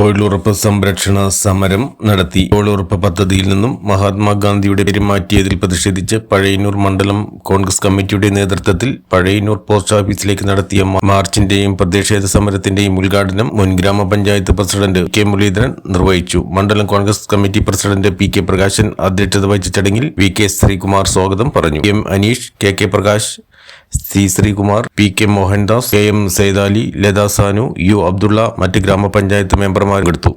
തൊഴിലുറപ്പ് സംരക്ഷണ സമരം നടത്തി. തൊഴിലുറപ്പ് പദ്ധതിയിൽ നിന്നും മഹാത്മാഗാന്ധിയുടെ പേര് മാറ്റിയതിൽ പ്രതിഷേധിച്ച് പഴയന്നൂർ മണ്ഡലം കോൺഗ്രസ് കമ്മിറ്റിയുടെ നേതൃത്വത്തിൽ പഴയന്നൂർ പോസ്റ്റ് ഓഫീസിലേക്ക് നടത്തിയ മാർച്ചിന്റെയും പ്രതിഷേധ സമരത്തിന്റെയും ഉദ്ഘാടനം മുൻ ഗ്രാമപഞ്ചായത്ത് പ്രസിഡന്റ് കെ മുരളീധരൻ നിർവഹിച്ചു. മണ്ഡലം Congress committee president P K Prakashan അധ്യക്ഷത വഹിച്ച ചടങ്ങിൽ വി കെ ശ്രീകുമാർ സ്വാഗതം പറഞ്ഞു. M Aneesh, K K Prakash, C Sreekumar, P K Mohandas, K M Saidali, Latha Sanu, U Abdulla, മറ്റ് ഗ്രാമപഞ്ചായത്ത് മെമ്പർമാർ എടുത്തു.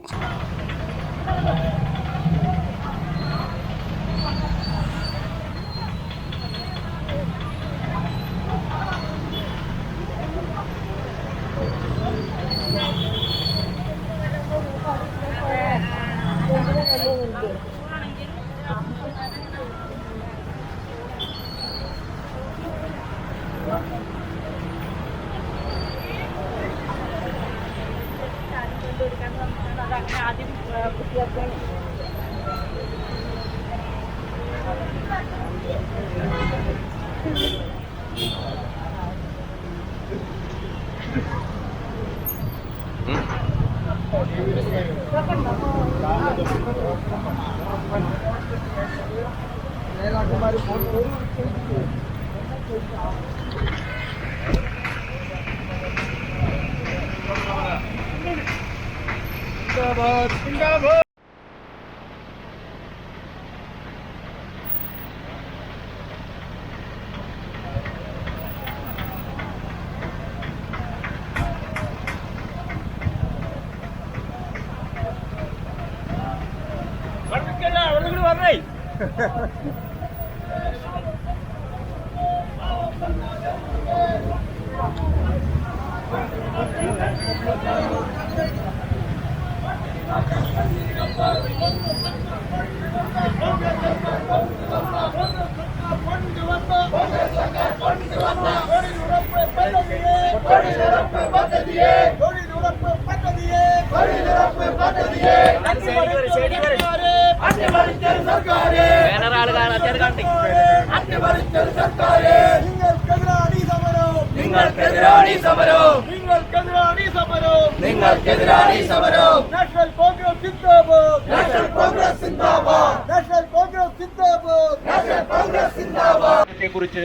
കുറിച്ച്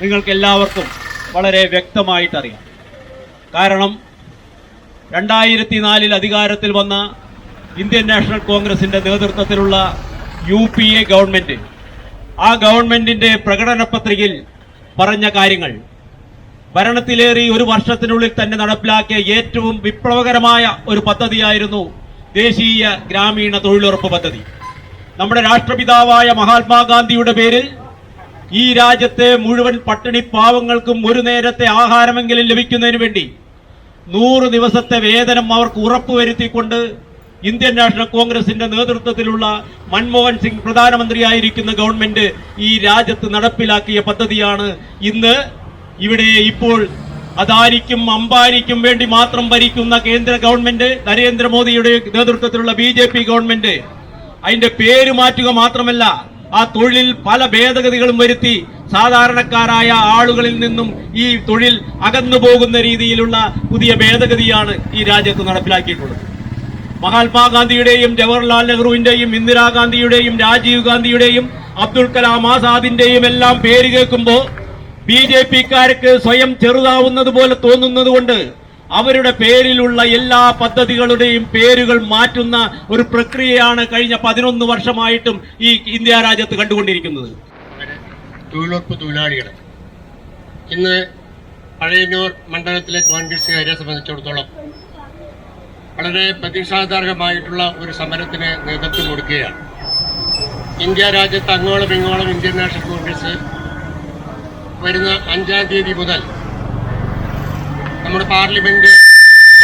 നിങ്ങൾക്ക് എല്ലാവർക്കും വളരെ വ്യക്തമായിട്ടറിയാം. കാരണം 2004 അധികാരത്തിൽ വന്ന ഇന്ത്യൻ നാഷണൽ കോൺഗ്രസിന്റെ നേതൃത്വത്തിലുള്ള UPA ഗവൺമെന്റ്, ആ ഗവൺമെന്റിന്റെ പ്രകടന പത്രികയിൽ പറഞ്ഞ കാര്യങ്ങൾ, ഭരണത്തിലേറി ഒരു വർഷത്തിനുള്ളിൽ തന്നെ നടപ്പിലാക്കിയ ഏറ്റവും വിപ്ലവകരമായ ഒരു പദ്ധതിയായിരുന്നു ദേശീയ ഗ്രാമീണ തൊഴിലുറപ്പ് പദ്ധതി. നമ്മുടെ രാഷ്ട്രപിതാവായ മഹാത്മാഗാന്ധിയുടെ പേരിൽ ഈ രാജ്യത്തെ മുഴുവൻ പട്ടിണി പാവങ്ങൾക്കും ഒരു നേരത്തെ ആഹാരമെങ്കിലും ലഭിക്കുന്നതിന് വേണ്ടി 100 ദിവസത്തെ വേതനം അവർക്ക് ഉറപ്പുവരുത്തിക്കൊണ്ട് ഇന്ത്യൻ നാഷണൽ കോൺഗ്രസിന്റെ നേതൃത്വത്തിലുള്ള മൻമോഹൻ സിംഗ് പ്രധാനമന്ത്രിയായിരിക്കുന്ന ഗവൺമെന്റ് ഈ രാജ്യത്ത് നടപ്പിലാക്കിയ പദ്ധതിയാണ് ഇന്ന് ഇവിടെ ഇപ്പോൾ അദാനിക്കും അംബാനിക്കും വേണ്ടി മാത്രം ഭരിക്കുന്ന കേന്ദ്ര ഗവൺമെന്റ്, നരേന്ദ്രമോദിയുടെ നേതൃത്വത്തിലുള്ള BJP ഗവൺമെന്റ് അതിന്റെ പേര് മാറ്റുക മാത്രമല്ല, ആ തൊഴിലിൽ പല ഭേദഗതികളും വരുത്തി സാധാരണക്കാരായ ആളുകളിൽ നിന്നും ഈ തൊഴിൽ അകന്നു പോകുന്ന രീതിയിലുള്ള പുതിയ ഭേദഗതിയാണ് ഈ രാജ്യത്ത് നടപ്പിലാക്കിയിട്ടുള്ളത്. മഹാത്മാഗാന്ധിയുടെയും ജവഹർലാൽ നെഹ്റുവിന്റെയും ഇന്ദിരാഗാന്ധിയുടെയും രാജീവ് ഗാന്ധിയുടെയും അബ്ദുൽ കലാം ആസാദിന്റെയും എല്ലാം പേര് കേൾക്കുമ്പോൾ BJP-ക്കാർക്ക് സ്വയം ചെറുതാവുന്നത് പോലെ തോന്നുന്നതുകൊണ്ട് അവരുടെ പേരിലുള്ള എല്ലാ പദ്ധതികളുടെയും പേരുകൾ മാറ്റുന്ന ഒരു പ്രക്രിയയാണ് കഴിഞ്ഞ 11 വർഷമായിട്ടും ഈ ഇന്ത്യ രാജ്യത്ത് കണ്ടുകൊണ്ടിരിക്കുന്നത്. തൊഴിലുറപ്പ് തൊഴിലാളികളെ ഇന്ന് പഴയന്നൂർ മണ്ഡലത്തിലെ കോൺഗ്രസുകാരെ സംബന്ധിച്ചിടത്തോളം വളരെ പ്രതീക്ഷാദായകമായിട്ടുള്ള ഒരു സമരത്തിന് നേതൃത്വം കൊടുക്കുകയാണ്. ഇന്ത്യ രാജ്യത്ത് അങ്ങോളം ഇങ്ങോളം ഇന്ത്യൻ നാഷണൽ കോൺഗ്രസ് വരുന്ന 5-ാം തീയതി മുതൽ നമ്മുടെ പാർലമെന്റ്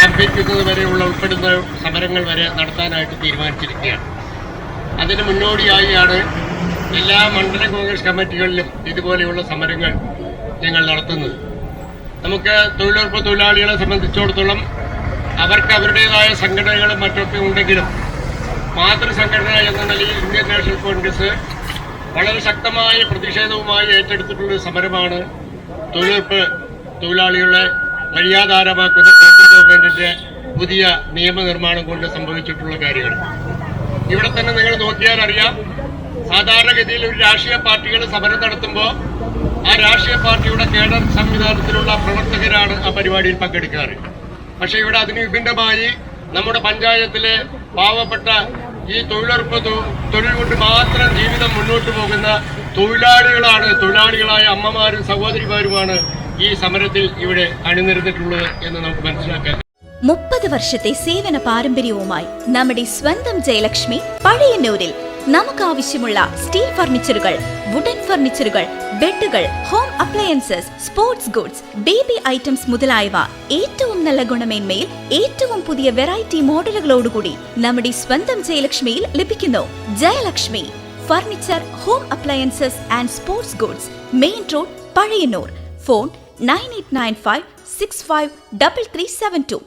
ആരംഭിക്കുന്നത് വരെയുള്ള ഉൾപ്പെടുന്ന സമരങ്ങൾ വരെ നടത്താനായിട്ട് തീരുമാനിച്ചിരിക്കുകയാണ്. അതിന് മുന്നോടിയായാണ് എല്ലാ മണ്ഡല കോൺഗ്രസ് കമ്മിറ്റികളിലും ഇതുപോലെയുള്ള സമരങ്ങൾ ഞങ്ങൾ നടത്തുന്നത്. നമുക്ക് തൊഴിലുറപ്പ് തൊഴിലാളികളെ സംബന്ധിച്ചിടത്തോളം അവർക്ക് അവരുടേതായ സംഘടനകളും മറ്റൊക്കെ ഉണ്ടെങ്കിലും മാതൃസംഘടന എന്ന നിലയിൽ ഇന്ത്യൻ നാഷണൽ കോൺഗ്രസ് വളരെ ശക്തമായ പ്രതിഷേധവുമായി ഏറ്റെടുത്തിട്ടുള്ള സമരമാണ് തൊഴിലുറപ്പ് തൊഴിലാളികളെ വഴിയാധാരമാക്കുന്ന കേന്ദ്ര ഗവൺമെന്റിന്റെ പുതിയ നിയമനിർമ്മാണം കൊണ്ട് സംഭവിച്ചിട്ടുള്ള കാര്യങ്ങൾ. ഇവിടെ തന്നെ നിങ്ങൾ നോക്കിയാൽ അറിയാം, സാധാരണഗതിയിൽ ഒരു രാഷ്ട്രീയ പാർട്ടികൾ സമരം നടത്തുമ്പോൾ ആ രാഷ്ട്രീയ പാർട്ടിയുടെ കേഡർ സംവിധാനത്തിലുള്ള പ്രവർത്തകരാണ് ആ പരിപാടിയിൽ പങ്കെടുക്കാറ്. പക്ഷെ ഇവിടെ അതിന് വിഭിന്നമായി നമ്മുടെ പഞ്ചായത്തിലെ പാവപ്പെട്ട ഈ തൊഴിലുറപ്പ് തൊഴിൽ കൊണ്ട് മാത്രം ജീവിതം മുന്നോട്ട് പോകുന്ന തൊഴിലാളികളായ അമ്മമാരും സഹോദരിമാരുമാണ് ഈ സമരത്തിൽ ഇവിടെ അണിനിരന്നിട്ടുള്ളത് എന്ന് നമുക്ക് മനസ്സിലാക്കാം. 30 വർഷത്തെ സേവന പാരമ്പര്യവുമായി നമ്മുടെ സ്വന്തം ജയലക്ഷ്മി പഴയന്നൂരിൽ നമുക്കാവശ്യമുള്ള സ്റ്റീൽ ഫർണിച്ചറുകൾ, വുഡൻ ഫർണിച്ചറുകൾ, ബെഡുകൾ, home appliances, sports goods, baby items മുതലായവ ഏറ്റവും നല്ല ഗുണമേന്മയിൽ ഏറ്റവും പുതിയ വെറൈറ്റി മോഡലുകളോടുകൂടി നമ്മുടെ സ്വന്തം ജയലക്ഷ്മിയിൽ ലഭിക്കുന്നു. Jayalakshmi furniture, home appliances and sports goods, main road, Pazhayannur. Phone 9895653372.